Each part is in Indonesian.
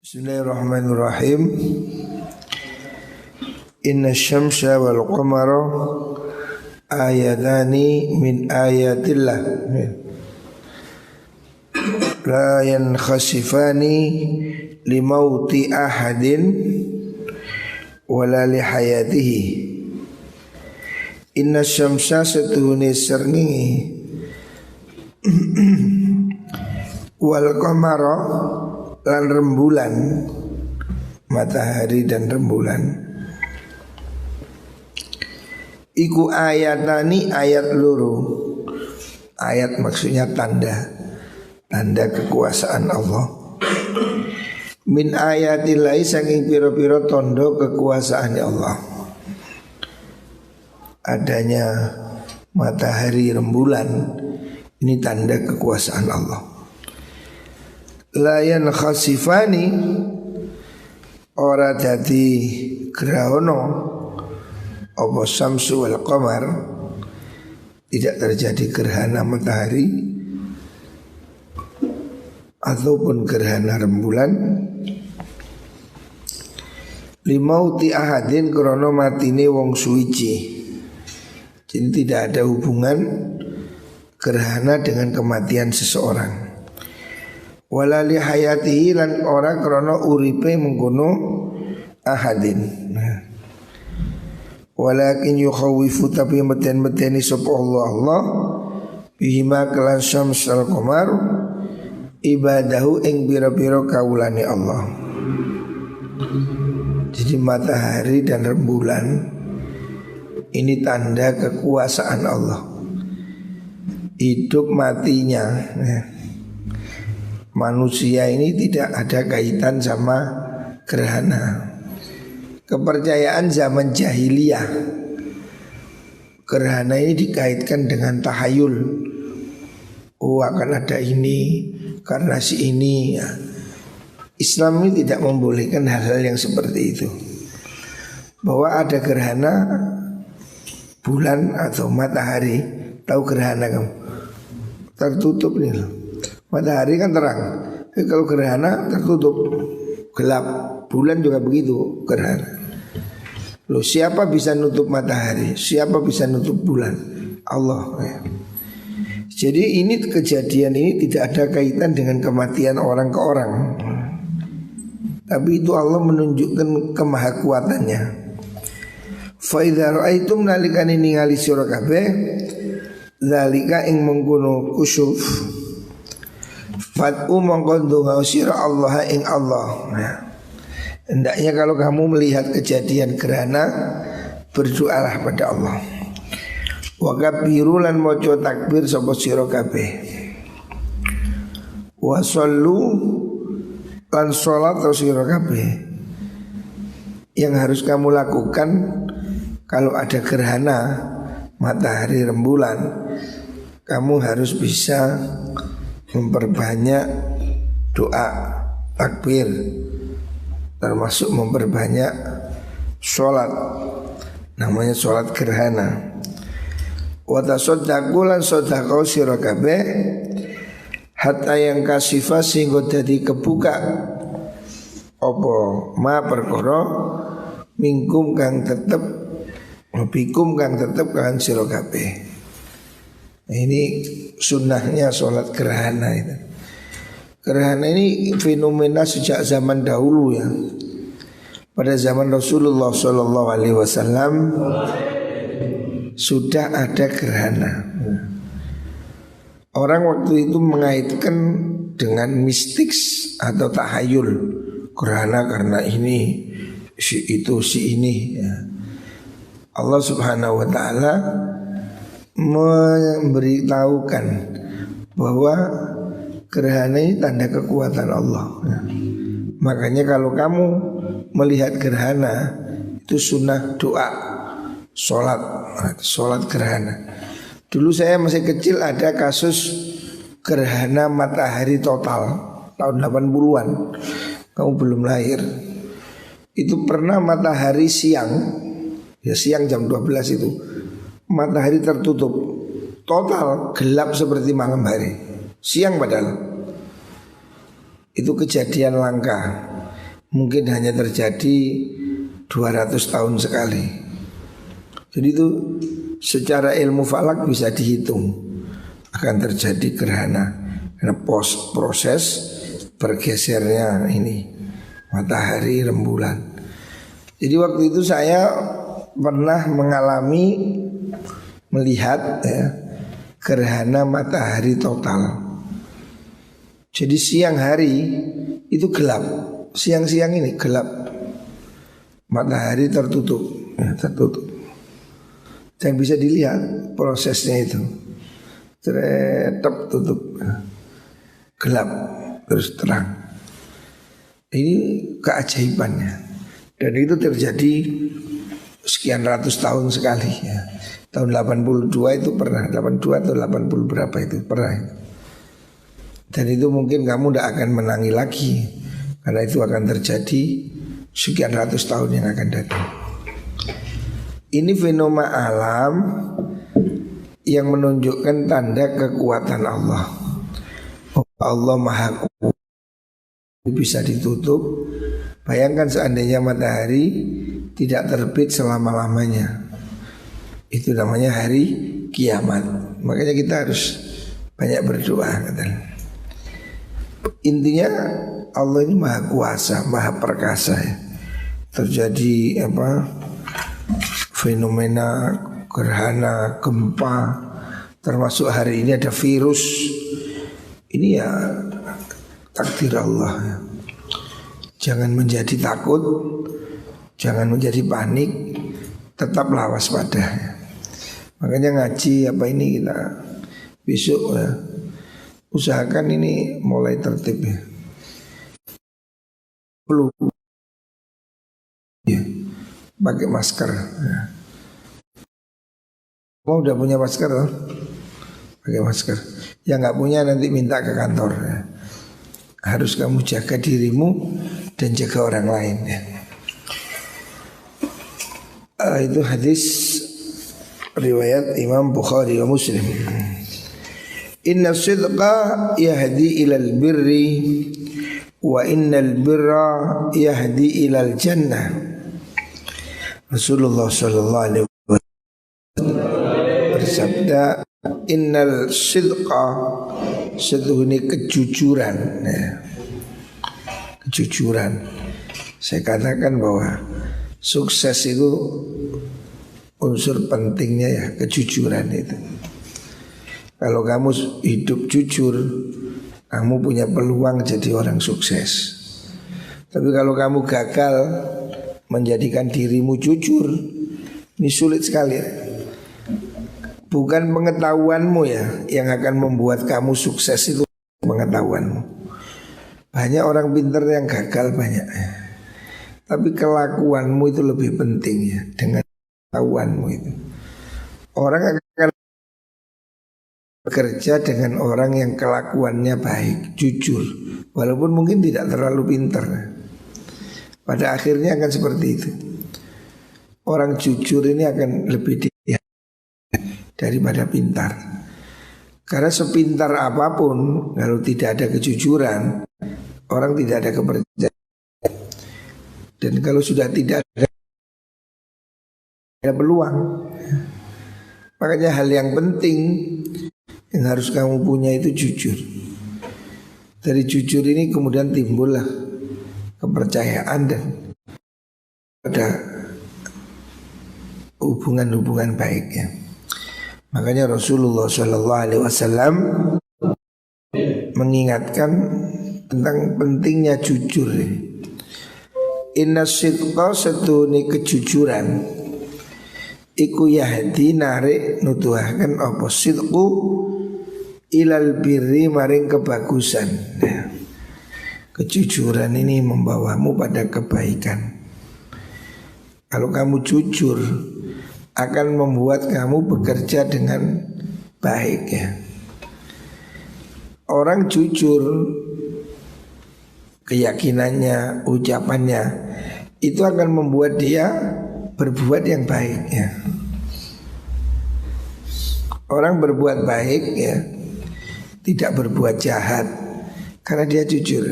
Bismillahirrahmanirrahim. Inna syamsa wal qamara ayatani min ayatillah la yankhasifani limauti ahadin wala lihayatihi. Inna syamsa setuhuni serngi wal qamara lan rembulan, matahari dan rembulan, iku ayatani ayat luru. Ayat maksudnya tanda kekuasaan Allah. Min ayatillahi saking piro-piro tondo kekuasaan Allah. Adanya matahari rembulan ini tanda kekuasaan Allah. Layan khasifani ora dadi grahono apa samsu wal qamar, tidak terjadi gerhana matahari ataupun gerhana rembulan, limauti ahadin krono matine wong suwiji. Jadi tidak ada hubungan gerhana dengan kematian seseorang. Wala li hayatihi lan ora krono uripe mengkono ahadin. Walakin yukhawifu tapi meten-meteni sapa Allah bihima kelan syams al qamar ibadahu ing bira-bira kawulane Allah. Jadi matahari dan rembulan ini tanda kekuasaan Allah. Hidup matinya manusia ini tidak ada kaitan sama gerhana. Kepercayaan zaman jahiliyah, gerhana ini dikaitkan dengan tahayul. Oh, akan ada ini karena si ini ya. Islam ini tidak membolehkan hal-hal yang seperti itu. Bahwa ada gerhana bulan atau matahari. Tahu gerhana kamu? Tertutup nih loh. Matahari kan terang, kalau gerhana tertutup, gelap. Bulan juga begitu, gerhana. Loh, siapa bisa nutup matahari? Siapa bisa nutup bulan? Allah ya. Jadi ini kejadian ini tidak ada kaitan dengan kematian orang ke orang. Tapi itu Allah menunjukkan kemahakuatannya. Fa idza ra'aitum nalikane ningali sira kabeh zalika ing mengkono kusuf fat'u mongko ndonga sira Allah ing Allah. Nah, hendaknya kalau kamu melihat kejadian gerhana, berdoalah pada Allah. Wa kabiru lan maca takbir sapa sira kabeh. Wa shollu lan salat sira kabeh. Yang harus kamu lakukan kalau ada gerhana matahari rembulan, kamu harus bisa memperbanyak doa takbir, termasuk memperbanyak sholat, namanya sholat gerhana. Wa tasaddaqu lan sedekah sira kabeh hatta yang kasifa singgo dadi kebuka apa ma perkara mingkum kang tetep bikum kang tetep kan sira kabeh. Ini sunnahnya sholat gerhana itu. Gerhana ini fenomena sejak zaman dahulu ya. Pada zaman Rasulullah SAW sudah ada gerhana. Orang waktu itu mengaitkan dengan mistik atau tahayul. Gerhana karena ini, si itu, si ini ya. Allah Subhanahu wa ta'ala memberitahukan bahwa gerhana ini tanda kekuatan Allah. Makanya kalau kamu melihat gerhana itu sunnah doa, sholat gerhana. Dulu saya masih kecil ada kasus gerhana matahari total tahun 80-an. Kamu belum lahir. Itu pernah matahari siang, ya siang jam 12 itu matahari tertutup total, gelap seperti malam hari. Siang padahal. Itu kejadian langka. mungkin hanya terjadi 200 tahun sekali. Jadi itu secara ilmu falak bisa dihitung akan terjadi gerhana karena proses bergesernya ini matahari rembulan. Jadi waktu itu saya pernah mengalami melihat gerhana matahari total. Jadi siang hari itu gelap, siang-siang ini gelap, matahari tertutup, tertutup. Dan bisa dilihat prosesnya itu, tetap tutup, gelap terus terang. Ini keajaibannya. Dan itu terjadi sekian ratus tahun sekali ya. Tahun 82 itu pernah, 82 atau 80 berapa itu pernah. Dan itu mungkin kamu tidak akan menangi lagi, karena itu akan terjadi sekian ratus tahun yang akan datang. Ini fenomena alam yang menunjukkan tanda kekuatan Allah. Allah Maha Kuat, bisa ditutup. Bayangkan seandainya matahari tidak terbit selama-lamanya, itu namanya hari kiamat. Makanya kita harus banyak berdoa. Intinya Allah ini Maha Kuasa, Maha Perkasa ya. Terjadi fenomena gerhana, gempa, termasuk hari ini ada virus. Ini ya takdir Allah ya. Jangan menjadi takut, jangan menjadi panik, tetaplah waspada ya. Makanya ngaji apa ini kita besok ya, usahakan ini mulai tertib ya. Perlu ya, pakai masker ya. Kamu udah punya masker loh? Pakai masker. Yang nggak punya nanti minta ke kantor ya. Harus kamu jaga dirimu dan jaga orang lain ya. Itu hadis riwayat Imam Bukhari wa Muslim. Inna sidqa yahdi ilal birri wa innal birra yahdi ilal jannah. Rasulullah sallallahu alaihi bersabda, innal sidqa, setuhuni kejujuran ya. Kejujuran. Saya katakan bahwa sukses itu unsur pentingnya ya kejujuran itu. Kalau kamu hidup jujur, kamu punya peluang jadi orang sukses. Tapi kalau kamu gagal menjadikan dirimu jujur, ini sulit sekali ya. Bukan pengetahuanmu ya yang akan membuat kamu sukses, itu pengetahuanmu. Banyak orang pintar yang gagal banyak ya. Tapi kelakuanmu itu lebih penting ya, dengan pengetahuanmu itu. Orang akan bekerja dengan orang yang kelakuannya baik, jujur, walaupun mungkin tidak terlalu pintar. Pada akhirnya akan seperti itu. Orang jujur ini akan lebih dilihat daripada pintar. Karena sepintar apapun, kalau tidak ada kejujuran, orang tidak ada kepercayaan. Dan kalau sudah tidak ada peluang. Makanya hal yang penting yang harus kamu punya itu jujur. Dari jujur ini kemudian timbullah kepercayaan dan ada hubungan-hubungan baiknya. Makanya Rasulullah SAW mengingatkan tentang pentingnya jujur ini. Inna sidqa, setuni kejujuran, iku yahdi narik nuduhaken apa sidqu ilal birri maring kebagusan. Kejujuran ini membawamu pada kebaikan. Kalau kamu jujur akan membuat kamu bekerja dengan baik ya. Orang jujur, keyakinannya, ucapannya itu akan membuat dia berbuat yang baik ya. Orang berbuat baik ya, tidak berbuat jahat karena dia jujur.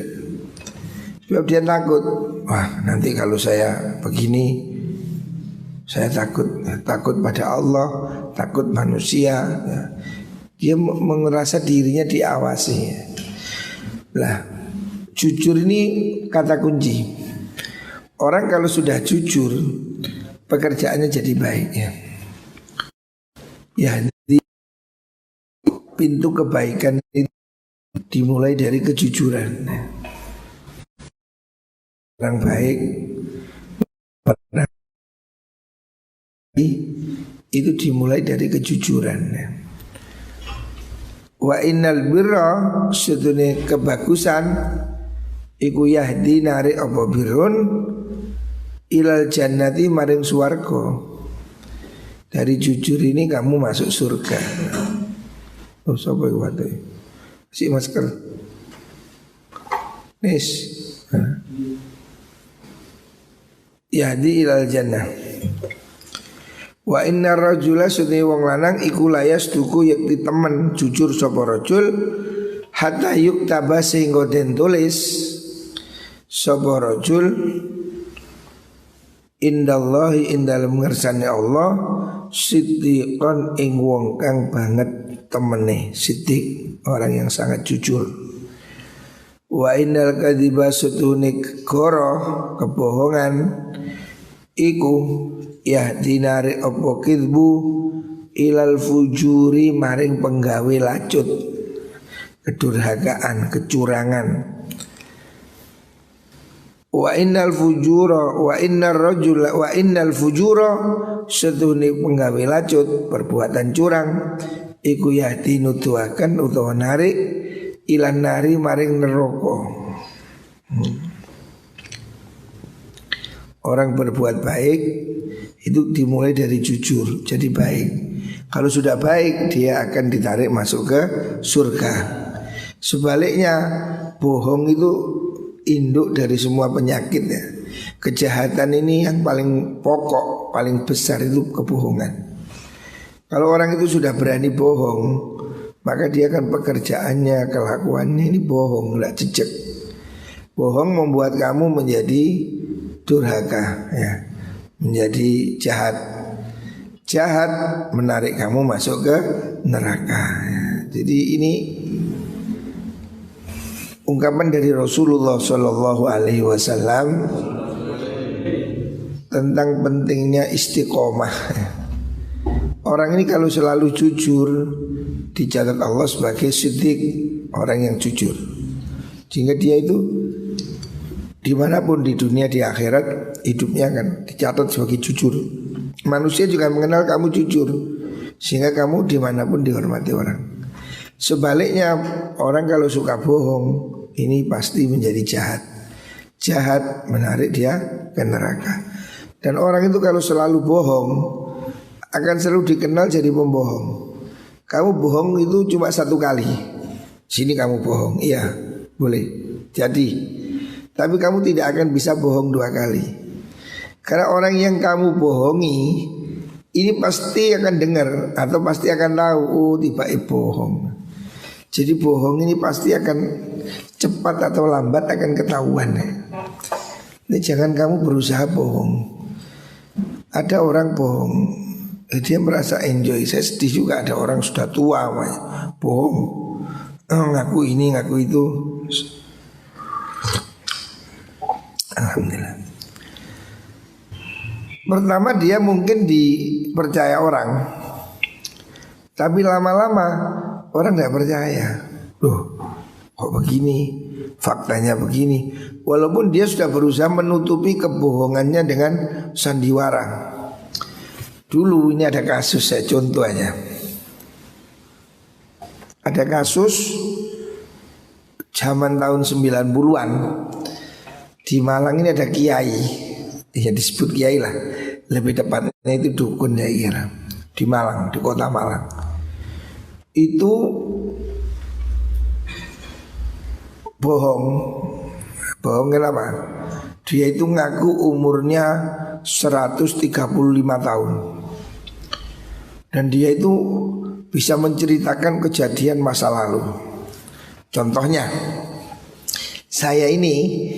Sebab dia takut, wah nanti kalau saya begini, saya takut pada Allah, takut manusia. Dia merasa dirinya diawasi. Lah, jujur ini kata kunci. Orang kalau sudah jujur, pekerjaannya jadi baik ya. Ya, pintu kebaikan itu dimulai dari kejujuran. Orang baik itu dimulai dari kejujuran. Wa innal birra sedune kebagusan iku yahdi nari apa birrun ilal jannati maring swarga. Dari jujur ini kamu masuk surga. Oh sapa iku wae. Si masker. Nis. Yahdi ilal jannah. Wa inna rajula sunni wong lanang iku layas duku yakti temen jujur sapa rajul hatta yuktaba sehingga den tulis sapa rajul indallahi indal ngersane Allah siddiqan ing wong kang banget temene. Siddiq orang yang sangat jujur. Wa innal kadhiba sutunik goro kebohongan iku yahdinari opo kidbu ilal fujuri maring penggawe lacut, kedurhakaan, kecurangan. Wa innal fujura wa innar rajula wa innal fujura setuhune penggawe lacut perbuatan curang iku yahdi nuduhaken utawa narik ilan nari maring neraka. Orang berbuat baik itu dimulai dari jujur, jadi baik. Kalau sudah baik dia akan ditarik masuk ke surga. Sebaliknya bohong itu induk dari semua penyakit ya. Kejahatan ini yang paling pokok, paling besar itu kebohongan. Kalau orang itu sudah berani bohong, maka dia akan pekerjaannya, kelakuannya ini bohong, tidak jejak. Bohong membuat kamu menjadi durhaka ya, menjadi jahat. Jahat menarik kamu masuk ke neraka ya. Jadi ini ungkapan dari Rasulullah Shallallahu Alaihi Wasallam tentang pentingnya istiqomah ya. Orang ini kalau selalu jujur dicatat Allah sebagai siddiq, orang yang jujur. Sehingga dia itu dimanapun di dunia di akhirat hidupnya akan dicatat sebagai jujur. Manusia juga mengenal kamu jujur, sehingga kamu dimanapun dihormati orang. Sebaliknya orang kalau suka bohong ini pasti menjadi jahat. Jahat menarik dia ke neraka. Dan orang itu kalau selalu bohong akan selalu dikenal jadi pembohong. Kamu bohong itu cuma satu kali, sini kamu bohong, iya boleh jadi. Tapi kamu tidak akan bisa bohong dua kali. Karena orang yang kamu bohongi ini pasti akan dengar atau pasti akan tahu, oh tiba-tiba bohong. Jadi bohong ini pasti akan cepat atau lambat akan ketahuan. Ini jangan kamu berusaha bohong. Ada orang bohong, dia merasa enjoy. Saya sedih juga ada orang sudah tua bohong, ngaku ini ngaku itu. Alhamdulillah. Pertama dia mungkin dipercaya orang, tapi lama-lama orang tidak percaya. Loh kok begini, faktanya begini. Walaupun dia sudah berusaha menutupi kebohongannya dengan sandiwara. Dulu ini ada kasus, saya contoh aja. Ada kasus zaman tahun 90-an. Di Malang ini ada kiai, ya disebut kiai lah, lebih tepatnya itu dukun ya kira. Di Malang, di kota Malang. Itu bohong. Bohong kenapa? Dia itu ngaku umurnya 135 tahun. Dan dia itu bisa menceritakan kejadian masa lalu. Contohnya, saya ini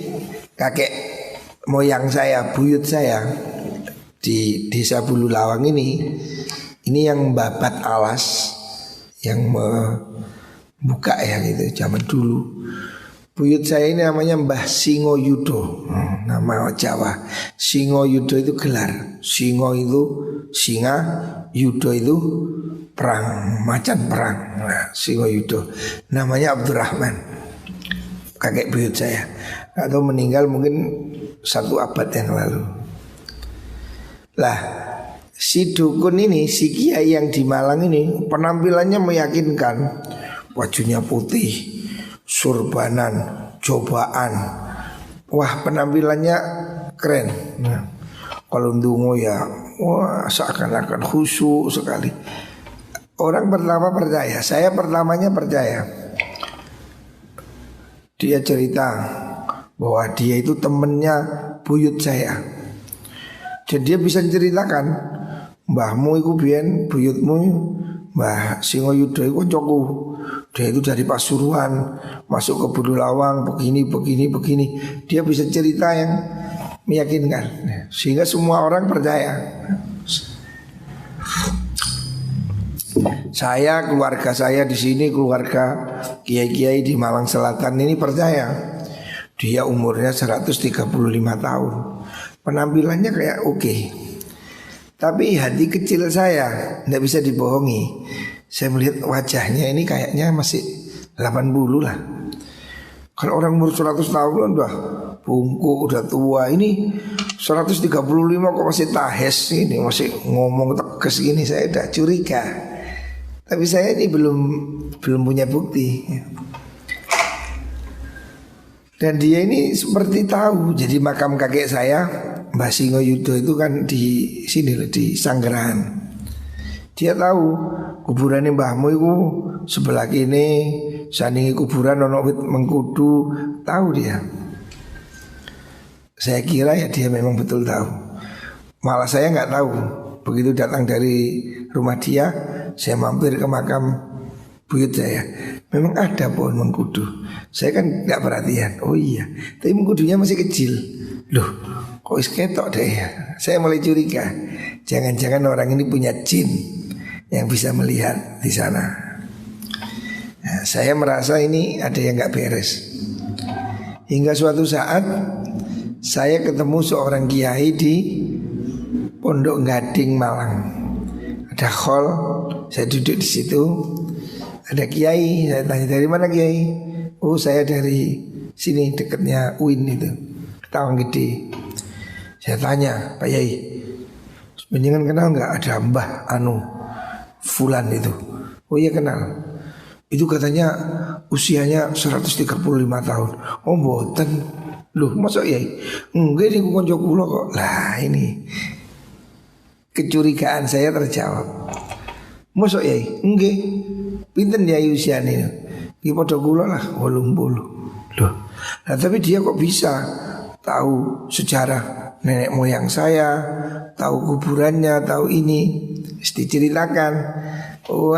kakek moyang saya, buyut saya di desa Bululawang ini yang babat alas, yang membuka ya gitu zaman dulu. Buyut saya ini namanya Mbah Singo Yudo, nama Jawa. Singo Yudo itu gelar. Singo itu singa, Yudo itu perang, macan perang. Nah, Singo Yudo. Namanya Abdurrahman, kakek buyut saya. Atau meninggal mungkin 1 abad yang lalu. Lah, si dukun ini, si kiai yang di Malang ini penampilannya meyakinkan. Bajunya putih, surbanan, cobaan. Wah, penampilannya keren. Nah, kalau ndungo ya, wah seakan-akan khusyuk sekali. Orang pertama percaya, saya pertamanya percaya. Dia cerita bahwa dia itu temennya buyut saya. Dan dia bisa ceritakan, mbahmu itu biyen, buyutmu Mbah Singo Yudo itu koncoku. Dia itu dari Pasuruan masuk ke Bululawang begini. Dia bisa cerita yang meyakinkan, sehingga semua orang percaya. Saya, keluarga saya di sini, keluarga kiai-kiai di Malang Selatan ini percaya. Dia umurnya 135 tahun. Penampilannya kayak oke. Tapi hati kecil saya tidak bisa dibohongi. Saya melihat wajahnya ini kayaknya masih 80 lah. Kalau orang umur 100 tahun udah bungkuk, udah tua. Ini 135 kok masih tahes ini, masih ngomong tegas gini, saya udah curiga. Tapi saya ini belum punya bukti. Dan dia ini seperti tahu. Jadi makam kakek saya, Mbah Singo Yudo itu kan di sini loh, di Sanggerahan. Dia tahu kuburannya mbahmu itu sebelah kini, sandingi kuburan ono wit mengkudu, tahu dia. Saya kira ya dia memang betul tahu. Malah saya nggak tahu. Begitu datang dari rumah dia, saya mampir ke makam buyut saya. Memang ada pohon mengkudu. Saya kan nggak perhatian. Oh iya, tapi mengkudunya masih kecil. Loh, kok isketok deh ya. Saya mulai curiga. Jangan-jangan orang ini punya jin yang bisa melihat di sana. Nah, saya merasa ini ada yang nggak beres. Hingga suatu saat saya ketemu seorang kiai di Pondok Gading Malang. Ada hall, saya duduk di situ. Ada kiai, saya tanya dari mana kiai? Oh saya dari sini dekatnya UIN itu, Tawang Gede. Saya tanya, Pak Yai, penjenengan kenal nggak ada Mbah Fulan itu? Oh iya kenal. Itu katanya usianya 135 tahun. Oh mboten. Loh masuk Yai? Enggak ini konco kula kok. Lah ini kecurigaan saya terjawab. Masuk Yai? Enggak. Pinten Yai usianya? Di padha kula lah 80. Loh. Nah tapi dia kok bisa tahu sejarah nenek moyang saya, tahu kuburannya, tahu ini. Diceritakan, oh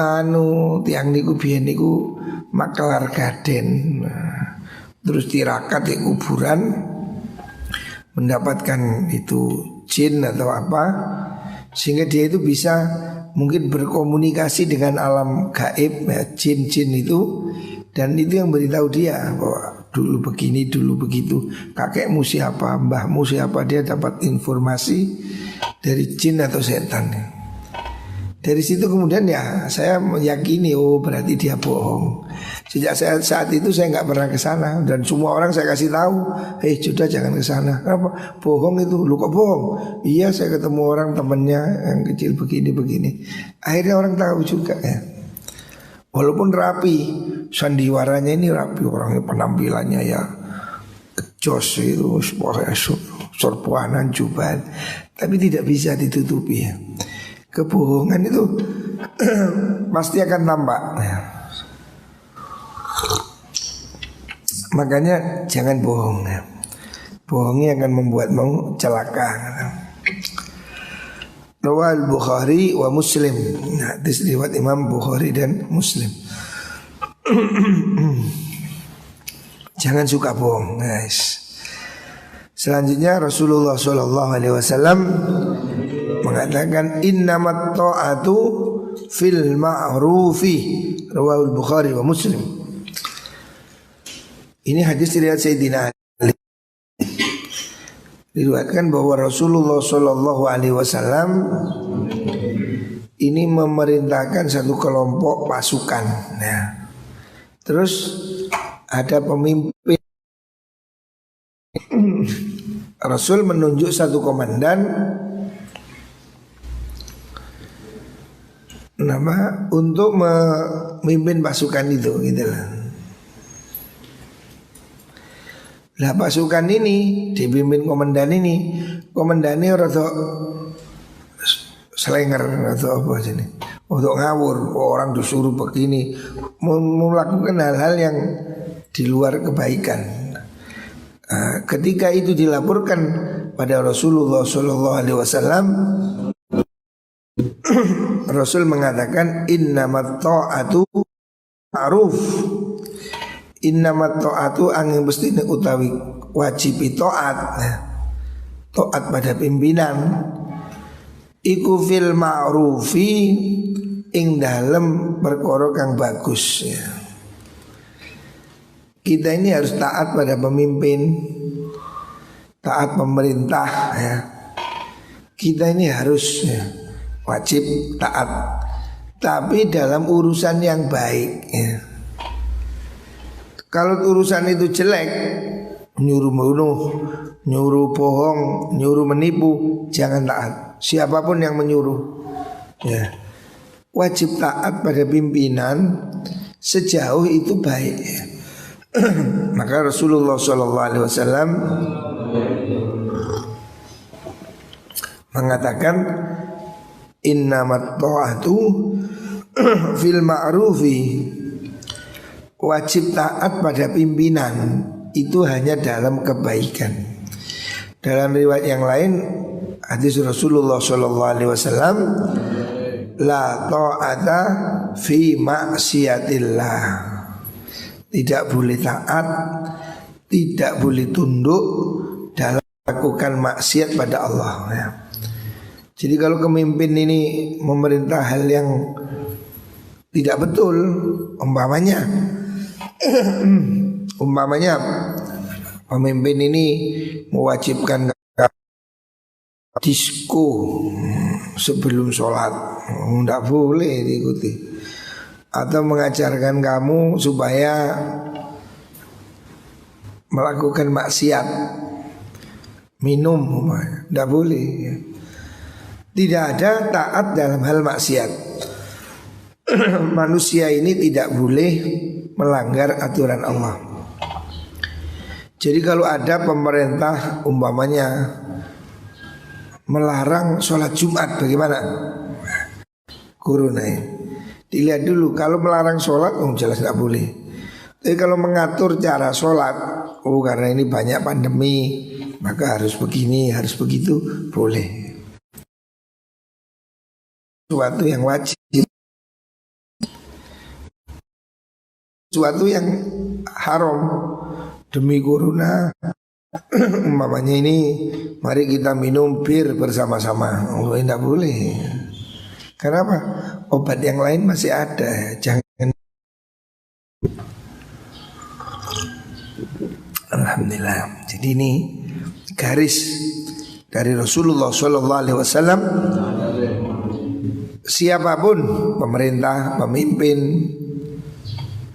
tiang niku biyen niku maklar gaden. Nah, terus tirakat di kuburan mendapatkan itu jin atau apa, sehingga dia itu bisa mungkin berkomunikasi dengan alam gaib ya, jin-jin itu. Dan itu yang beritahu dia bahwa dulu begini, dulu begitu. Kakekmu siapa, mbahmu siapa, dia dapat informasi dari jin atau setan. Dari situ kemudian ya saya meyakini, oh berarti dia bohong. Sejak saat itu saya nggak pernah ke sana, dan semua orang saya kasih tahu, sudah jangan ke sana. Kenapa? Bohong itu. Lu kok bohong? Iya saya ketemu orang temennya yang kecil begini. Akhirnya orang tahu juga ya. Walaupun rapi, sandiwaranya ini rapi, orangnya penampilannya ya jos itu, sorbanan jubahan, tapi tidak bisa ditutupi ya. Kebohongan itu pasti akan tampak ya. Makanya jangan bohong ya. Bohongnya akan membuatmu celaka. Rawal Bukhari wa Muslim. Nah, hadis riwayat Imam Bukhari dan Muslim. Jangan suka bohong, guys. Selanjutnya Rasulullah SAW mengatakan innamat ta'atu fil ma'rufi, rawahul Bukhari wa Muslim. Ini hadis riwayat Sayyidina Ali. Diriwayatkan bahwa Rasulullah SAW ini memerintahkan satu kelompok pasukan. Nah, terus ada pemimpin. Rasul menunjuk satu komandan untuk memimpin pasukan itu, gitu lah. Nah pasukan ini dipimpin komandan ini. Komandannya rada selenger atau apa sini, untuk ngawur, orang disuruh begini, melakukan hal-hal yang di luar kebaikan. Ketika itu dilaporkan pada Rasulullah SAW, Rasul mengatakan innamat ta'atu ma'ruf. Innamat ta'atu angin mesti utawi wajib taat. Taat pada pimpinan iku fil ma'rufi ing dalem perkara kang bagus ya. Kita ini harus taat pada pemimpin, taat pemerintah ya. Kita ini harus ya, wajib taat, tapi dalam urusan yang baik ya. Kalau urusan itu jelek, nyuruh bunuh, nyuruh bohong, nyuruh menipu, jangan taat. Siapapun yang menyuruh ya. Wajib taat pada pimpinan sejauh itu baik ya. Maka Rasulullah SAW mengatakan innamat ta'atu fil ma'rufi, wajib taat pada pimpinan itu hanya dalam kebaikan. Dalam riwayat yang lain hadis Rasulullah SAW, la ta'ata fi maksiatillah, tidak boleh taat, tidak boleh tunduk dalam melakukan maksiat pada Allah ya. Jadi kalau pemimpin ini memerintah hal yang tidak betul, umpamanya pemimpin ini mewajibkan disko sebelum sholat, tidak boleh diikuti. Atau mengajarkan kamu supaya melakukan maksiat, minum, tidak boleh. Tidak ada taat dalam hal maksiat. Manusia ini tidak boleh melanggar aturan Allah. Jadi kalau ada pemerintah umpamanya melarang sholat Jumat, bagaimana? Kurunai. Dilihat dulu, kalau melarang sholat, jelas tidak boleh. Tapi kalau mengatur cara sholat, karena ini banyak pandemi, maka harus begini, harus begitu, boleh. Suatu yang wajib, suatu yang haram demi corona. Umpamanya ini, mari kita minum bir bersama-sama, tidak boleh. Kenapa? Obat yang lain masih ada, jangan. Alhamdulillah. Jadi ini garis dari Rasulullah SAW. Siapapun pemerintah, pemimpin,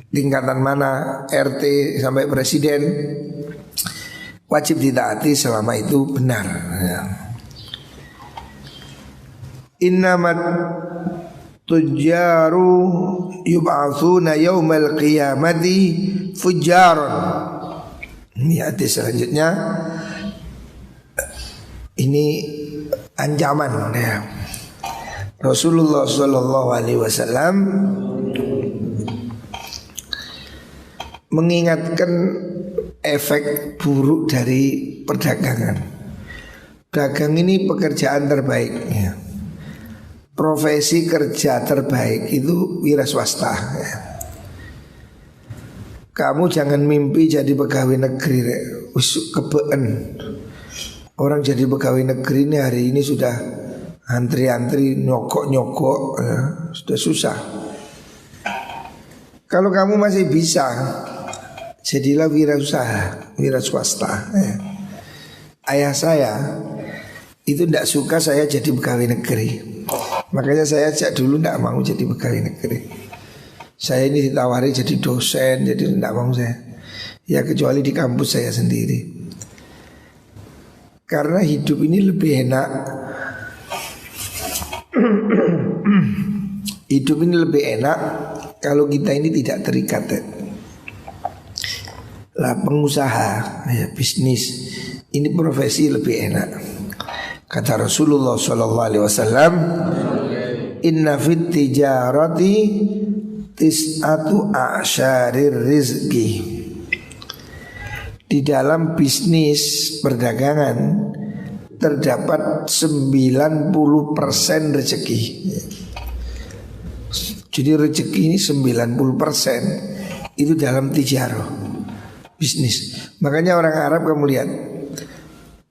tingkatan mana, RT sampai presiden, wajib ditaati selama itu benar ya. Innamat tujaru yub'atsuna yaumal qiyamati fujaron. Ini hadis selanjutnya. Ini ancaman ya. Rasulullah SAW mengingatkan efek buruk dari perdagangan. Dagang ini pekerjaan terbaik ya. Profesi kerja terbaik itu wira swasta ya. Kamu jangan mimpi jadi pegawai negeri, kebeen. Orang jadi pegawai negeri ini hari ini sudah antri-antri, nyokok-nyokok ya, sudah susah. Kalau kamu masih bisa, jadilah wirausaha, wira swasta ya. Ayah saya itu tidak suka saya jadi pegawai negeri. Makanya saya sejak dulu tidak mau jadi pegawai negeri. Saya ini ditawari jadi dosen, jadi tidak mau saya. Ya kecuali di kampus saya sendiri. Karena hidup ini lebih enak. Hidup ini lebih enak kalau kita ini tidak terikat ya. Lah pengusaha ya, bisnis ini profesi lebih enak. Kata Rasulullah SAW, inna fit tijarati tis'atu a'syarir rizki. Di dalam bisnis perdagangan terdapat 90% rezeki. Jadi rezeki ini 90% itu dalam tijarah, bisnis. Makanya orang Arab kamu lihat,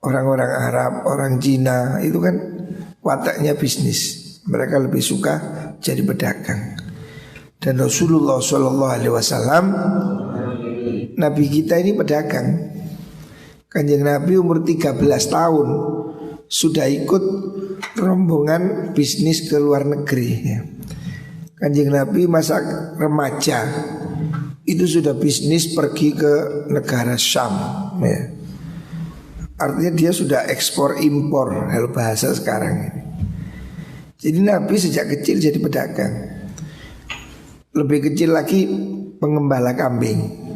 orang-orang Arab, orang Cina itu kan wataknya bisnis. Mereka lebih suka jadi pedagang. Dan Rasulullah SAW, Nabi kita ini pedagang. Kanjeng Nabi umur 13 tahun sudah ikut rombongan bisnis ke luar negeri ya. Kanjeng Nabi masa remaja itu sudah bisnis pergi ke negara Syam ya. Artinya dia sudah ekspor impor kalau bahasa sekarang ini. Jadi Nabi sejak kecil jadi pedagang. Lebih kecil lagi pengembala kambing.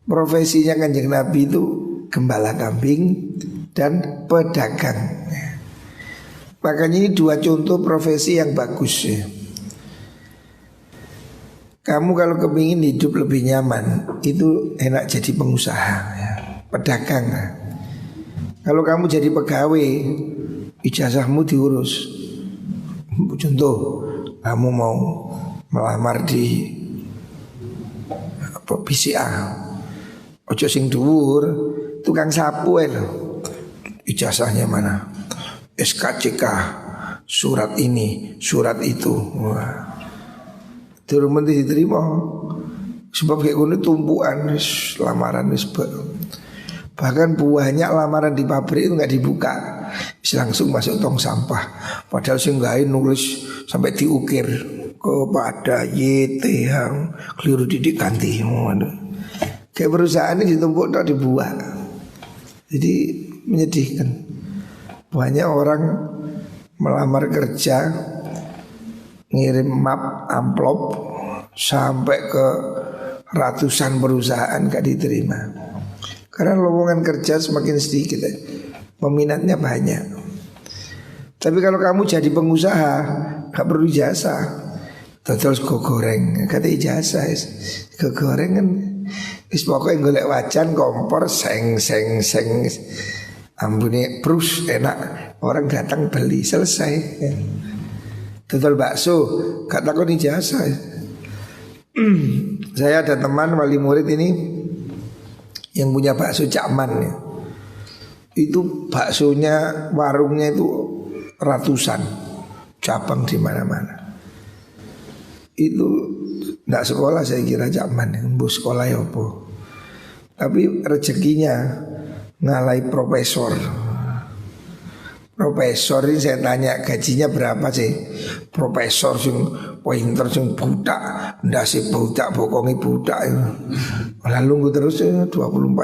Profesinya Kanjeng Nabi itu gembala kambing dan pedagang. Makanya ini dua contoh profesi yang bagus ya. Kamu kalau kepingin hidup lebih nyaman, itu enak jadi pengusaha ya, pedagang. Kalau kamu jadi pegawai, ijazahmu diurus. Contoh, kamu mau melamar di BCA, ojo sing dhuwur, tukang sapu lho. Ijazahnya mana? SKCK, surat ini, surat itu. Wah. Durung mesti diterima. Sebab kayak gini tumpuan lamaran bahkan banyak lamaran di pabrik itu nggak dibuka, langsung masuk tong sampah. Padahal sing gawe nulis sampai diukir kepada YT yang keliru didik ganti. Kayak perusahaan ini ditumpuk tak dibuat. Jadi menyedihkan. Banyak orang melamar kerja, ngirim map amplop sampai ke ratusan perusahaan gak diterima. Karena lowongan kerja semakin sedikit ya. Peminatnya banyak. Tapi kalau kamu jadi pengusaha gak perlu jasa. Total sego goreng kata ijazah sego goreng kan wis pokoke golek wajan kompor seng ambune prus enak, orang datang beli selesai ya. Total bakso gak takon ijazah. Saya ada teman wali murid ini yang punya bakso Cakman ya. Itu baksonya warungnya itu ratusan cabang di mana-mana. Itu nggak sekolah saya kira Cakman, bus sekolah ya apa. Tapi rezekinya ngalai profesor. Profesor ini saya tanya gajinya berapa sih? Profesor sing pointer sing budak, ndase budak bokongi budak itu. Lalu terus 24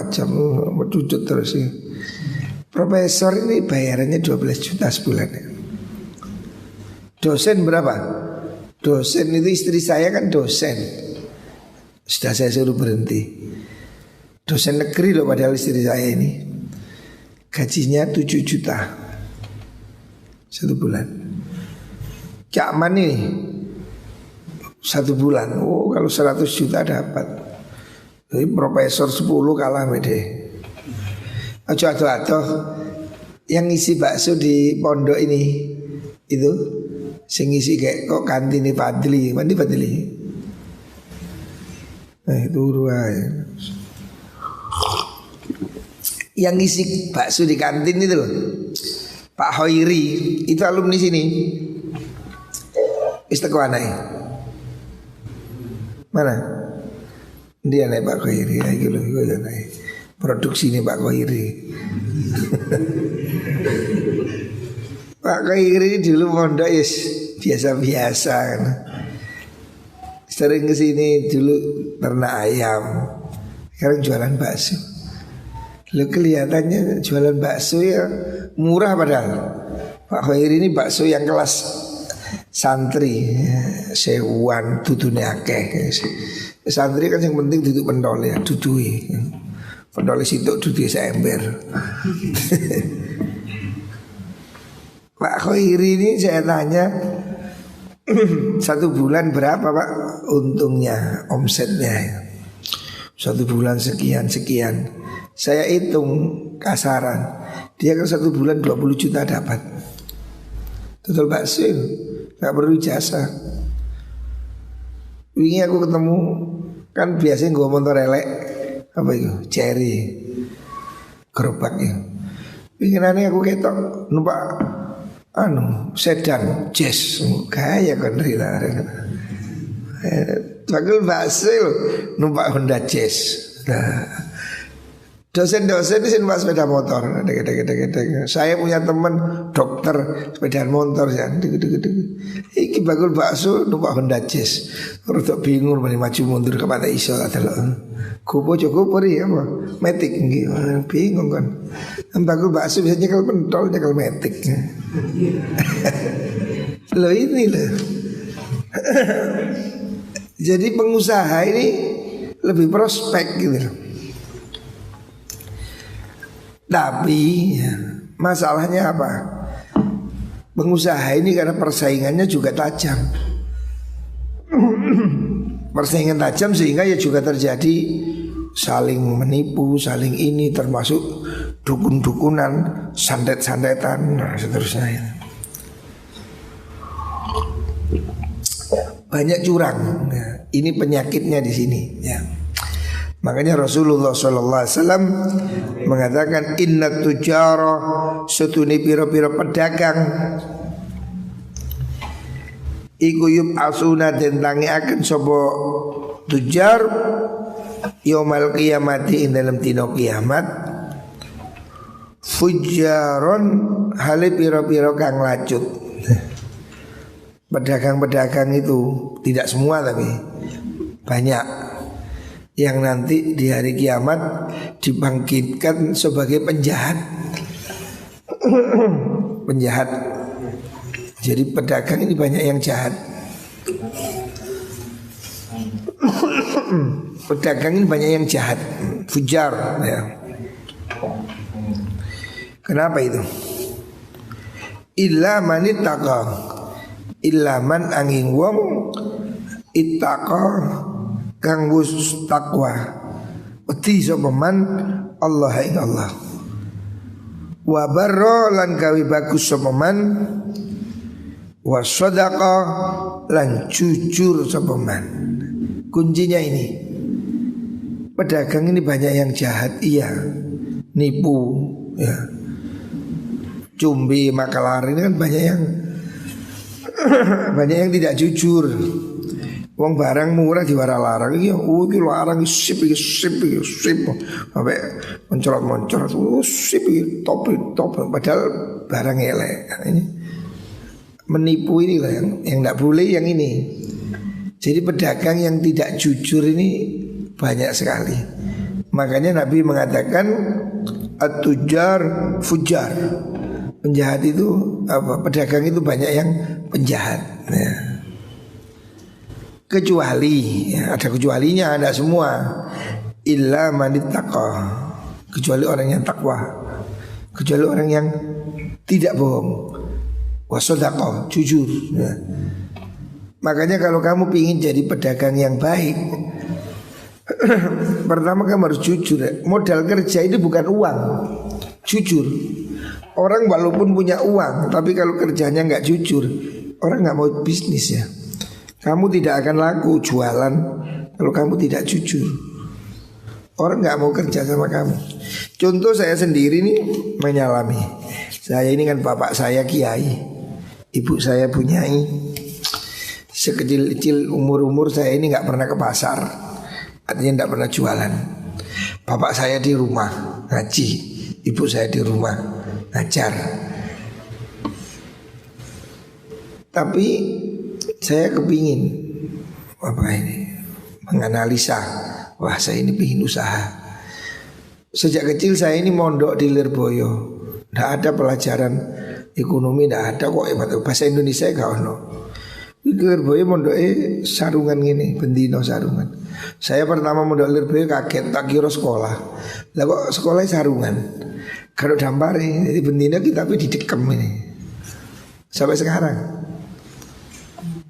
jam bercucut terus ya. Profesor ini bayarannya 12 juta sebulan ya. Dosen berapa? Dosen itu istri saya kan dosen. Sudah saya suruh berhenti. Dosen negeri loh padahal istri saya ini. Gajinya 7 juta satu bulan. Cakman ini 1 bulan. Oh kalau 100 juta dapat. Jadi profesor 10 kalah mede. Aduh yang isi bakso di pondok ini itu sing isi kayak kok kantin Fadli, mandi Fadli. Nah itu ruai. yang ngisi bakso di kantin itu loh, Pak Hoiri, itu alumni sini. Istiqo anaknya mana? Dia naik Pak Hoiri, gitu loh, naik. Produksi ini Pak Hoiri. Pak Hoiri dulu mondok yes, biasa-biasa kan. Sering kesini dulu ternak ayam, sekarang jualan bakso. Lo kelihatannya jualan bakso ya murah padahal. Pak Khairi ini bakso yang kelas santri, sewuan dudune akeh. Santri kan yang penting duduk pentol ya, dudui. Pentol situ duduk seember. Pak Khairi ini saya tanya, satu bulan berapa Pak untungnya, omsetnya? Satu bulan sekian. Saya hitung kasaran, dia kan satu bulan 20 juta dapat. Total bakso, gak perlu jasa. Wingi aku ketemu, kan biasanya gue motor elek, apa itu, cherry, gerobaknya. Winginannya aku ketok numpak sedan jazz, kaya kan rila. Bagul bakso numpak Honda Jazz. Nah, dosen-dosen di sini numpak sepeda motor. Saya punya teman dokter sepeda motor ya. Iki bagul bakso numpak Honda Jazz. Rodok bingung maju mundur ke mata iso adalah. Kupo cukup ya apa? Metik bingung kan. Bagul bakso bisa nyekel pentol, nyekel metik. Loh ini loh. Jadi pengusaha ini lebih prospek gitu. Tapi masalahnya apa? Pengusaha ini karena persaingannya juga tajam. Persaingan tajam sehingga ya juga terjadi saling menipu, saling ini, termasuk dukun-dukunan, santet-santetan, seterusnya. Banyak curang. Ini penyakitnya di sini ya. Makanya Rasulullah SAW mengatakan inna tujara setuni piro-piro pedagang iku yub'asuna dentangi akan sobo tujar yaumal qiyamati ing dalam dina kiamat fujaron hale piro-piro kang lacut. Pedagang-pedagang itu tidak semua tapi banyak yang nanti di hari kiamat dibangkitkan sebagai penjahat. Penjahat. Jadi pedagang ini banyak yang jahat. Pedagang ini banyak yang jahat, fujar ya. Kenapa itu? Illa manittaqa, illa man angin wong ittaqa kang wis takwa. Wedi sapa man Allah ing Allah. Wa barra lan gawe bagus sapa man wa sadaqa lan jujur sapa man. Kuncinya ini. Pedagang ini banyak yang jahat, iya. Nipu, ya. Cumbi, makalar ini kan banyak yang tidak jujur. Wong barang murah diwara-larang iki iki larang sip sampai mencolot-mencolot sip iki top padahal barang elek. Ini menipu ini lah yang enggak boleh yang ini. Jadi pedagang yang tidak jujur ini banyak sekali. Makanya Nabi mengatakan at-tujar fujar. Penjahat itu apa? Pedagang itu banyak yang penjahat ya. Kecuali ya, ada kecualinya, ada semua. Illa manittaqa, kecuali orang yang takwa, kecuali orang yang tidak bohong, wasodaqah, jujur ya. Makanya kalau kamu ingin jadi pedagang yang baik, pertama kamu harus jujur ya. Modal kerja itu bukan uang, jujur. Orang walaupun punya uang, tapi kalau kerjanya nggak jujur, orang nggak mau bisnis ya. Kamu tidak akan laku jualan kalau kamu tidak jujur. Orang nggak mau kerja sama kamu. Contoh saya sendiri nih menyalami. Saya ini kan bapak saya kiai, ibu saya bunyai. Sekecil-kecil umur saya ini nggak pernah ke pasar, artinya nggak pernah jualan. Bapak saya di rumah ngaji, ibu saya di rumah ngajar. Tapi saya kepingin menganalisa. Wah, saya ini pingin usaha. Sejak kecil saya ini mondok di Lirboyo. Tidak ada pelajaran ekonomi, tidak ada kok. Bahasa Indonesia gak ono. Di Lirboyo mondok sarungan gini, bendino sarungan. Saya pertama mondok Lirboyo kaget, tak kira sekolah. Lah kok sekolahnya sarungan. Kalau dampari, jadi bendino kita tapi didekem ini. Sampai sekarang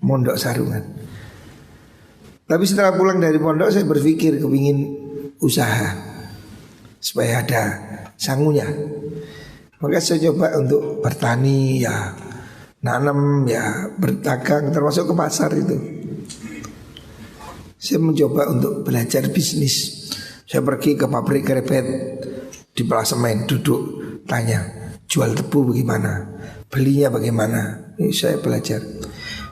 mondok sarungan. Tapi setelah pulang dari pondok saya berpikir kepingin usaha supaya ada sangunya. Maka saya coba untuk bertani ya, nanam ya, berdagang termasuk ke pasar itu. Saya mencoba untuk belajar bisnis. Saya pergi ke pabrik kerepet di Pelasemen, duduk tanya jual tebu bagaimana, belinya bagaimana. Ini saya belajar.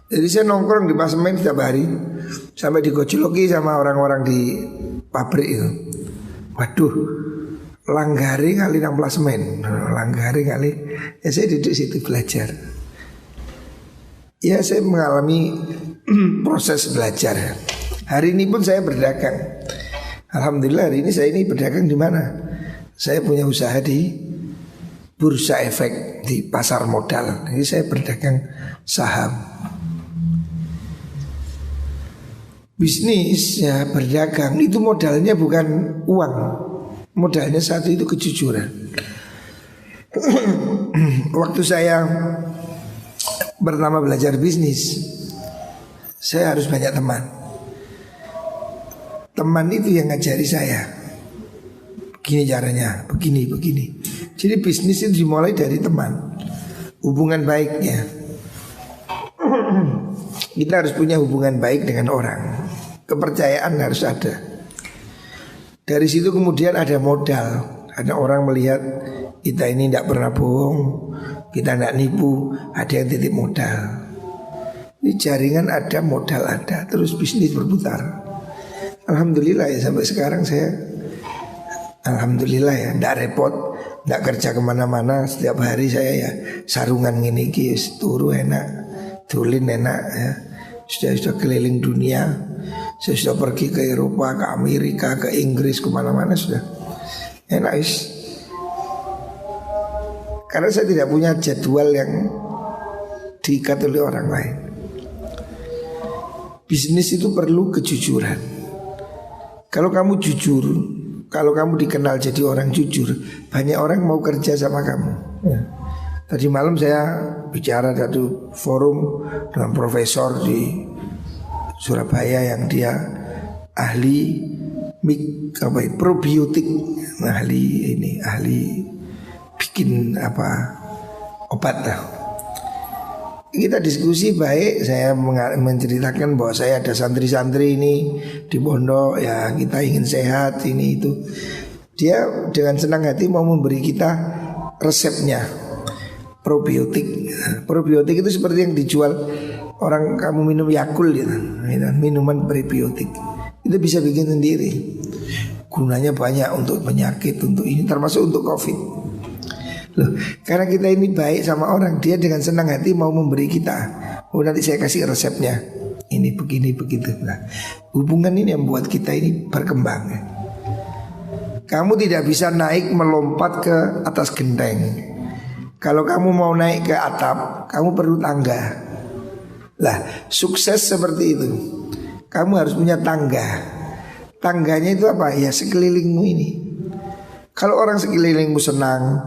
Jadi saya nongkrong di Pelasemen setiap hari sampai digojoloki sama orang-orang di pabrik itu. Waduh, langgari kali nang Pelasemen, langgari kali. Ya saya duduk situ belajar. Ya saya mengalami proses belajar. Hari ini pun saya berdagang. Alhamdulillah hari ini saya ini berdagang di mana? Saya punya usaha di bursa efek di pasar modal. Jadi saya berdagang saham. Bisnis ya berdagang itu modalnya bukan uang. Modalnya satu itu kejujuran. Waktu saya pertama belajar bisnis, saya harus banyak teman. Teman itu yang ngajari saya. Begini caranya, begini. Jadi bisnis itu dimulai dari teman. Hubungan baiknya. Kita harus punya hubungan baik dengan orang. Kepercayaan harus ada. Dari situ kemudian ada modal. Ada orang melihat kita ini tidak pernah bohong, kita tidak nipu, ada yang titip modal. Ini jaringan ada, modal ada, terus bisnis berputar. Alhamdulillah ya sampai sekarang saya alhamdulillah ya tidak repot, tidak kerja kemana-mana. Setiap hari saya ya sarungan gini guys, turu enak, tulin enak ya. Sudah keliling dunia. Saya sudah pergi ke Eropa, ke Amerika, ke Inggris, kemana-mana sudah enak is. Karena saya tidak punya jadwal yang diikat oleh orang lain. Bisnis itu perlu kejujuran. Kalau kamu jujur, kalau kamu dikenal jadi orang jujur, banyak orang mau kerja sama kamu ya. Tadi malam saya bicara satu forum dengan profesor di Surabaya yang dia ahli probiotik, ahli bikin obat lah. Kita diskusi baik, saya menceritakan bahwa saya ada santri-santri ini di pondok ya, kita ingin sehat ini itu. Dia dengan senang hati mau memberi kita resepnya. Probiotik. Probiotik itu seperti yang dijual orang kamu minum Yakult gitu, minuman probiotik. Itu bisa bikin sendiri. Gunanya banyak untuk penyakit, untuk ini termasuk untuk COVID. Loh, karena kita ini baik sama orang, dia dengan senang hati mau memberi kita. Oh nanti saya kasih resepnya. Ini begini begitu. Nah, hubungan ini yang membuat kita ini berkembang. Kamu tidak bisa naik melompat ke atas genteng. Kalau kamu mau naik ke atap, kamu perlu tangga. Lah, sukses seperti itu. Kamu harus punya tangga. Tangganya itu apa? Ya sekelilingmu ini. Kalau orang sekelilingmu senang,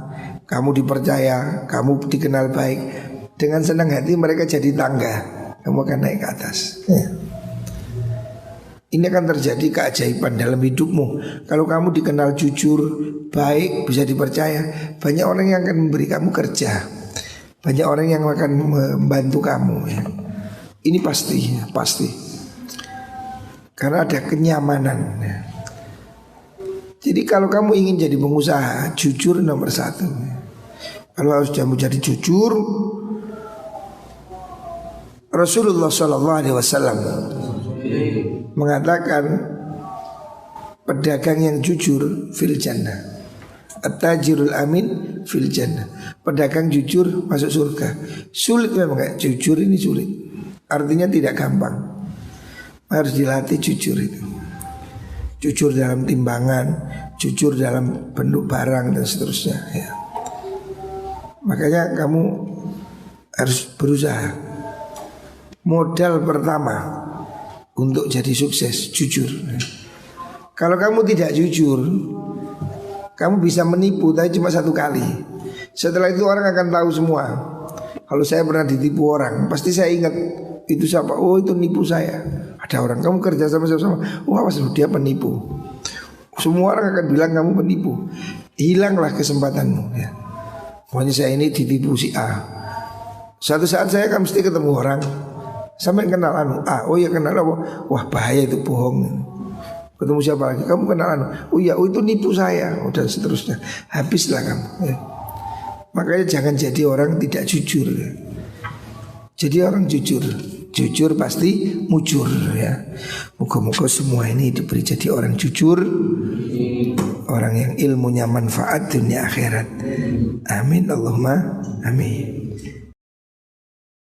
kamu dipercaya, kamu dikenal baik, dengan senang hati mereka jadi tangga. Kamu akan naik ke atas ya. Ini akan terjadi keajaiban dalam hidupmu. Kalau kamu dikenal jujur, baik, bisa dipercaya, banyak orang yang akan memberi kamu kerja. Banyak orang yang akan membantu kamu ya. Ini pasti. Karena ada kenyamanan ya. Jadi kalau kamu ingin jadi pengusaha, jujur nomor satu. Kalau harus kamu jadi jujur, Rasulullah SAW mengatakan pedagang yang jujur fil jannah, at-tajirul amin fil jannah. Pedagang jujur masuk surga. Sulit memang kayak jujur ini sulit. Artinya tidak gampang. Harus dilatih jujur itu. Jujur dalam timbangan, jujur dalam bentuk barang dan seterusnya ya. Makanya kamu harus berusaha. Modal pertama untuk jadi sukses jujur. Kalau kamu tidak jujur, kamu bisa menipu tapi cuma satu kali. Setelah itu orang akan tahu semua. Kalau saya pernah ditipu orang, pasti saya ingat itu siapa. Oh itu nipu saya. Ada orang kamu kerja sama-sama. Wah dia penipu. Semua orang akan bilang kamu penipu. Hilanglah kesempatanmu ya. Pokoknya saya ini ditipu si A. Suatu saat saya akan mesti ketemu orang sampai kenal A. Oh ya kenal apa? Wah bahaya itu bohong. Ketemu siapa lagi? Kamu kenal oh ya, oh itu nipu saya. Dan seterusnya. Habislah kamu ya. Makanya jangan jadi orang tidak jujur ya. Jadi orang jujur. Jujur pasti mujur ya. Moga-moga semua ini diberi jadi orang jujur, orang yang ilmunya manfaat dunia akhirat. Amin Allahumma amin.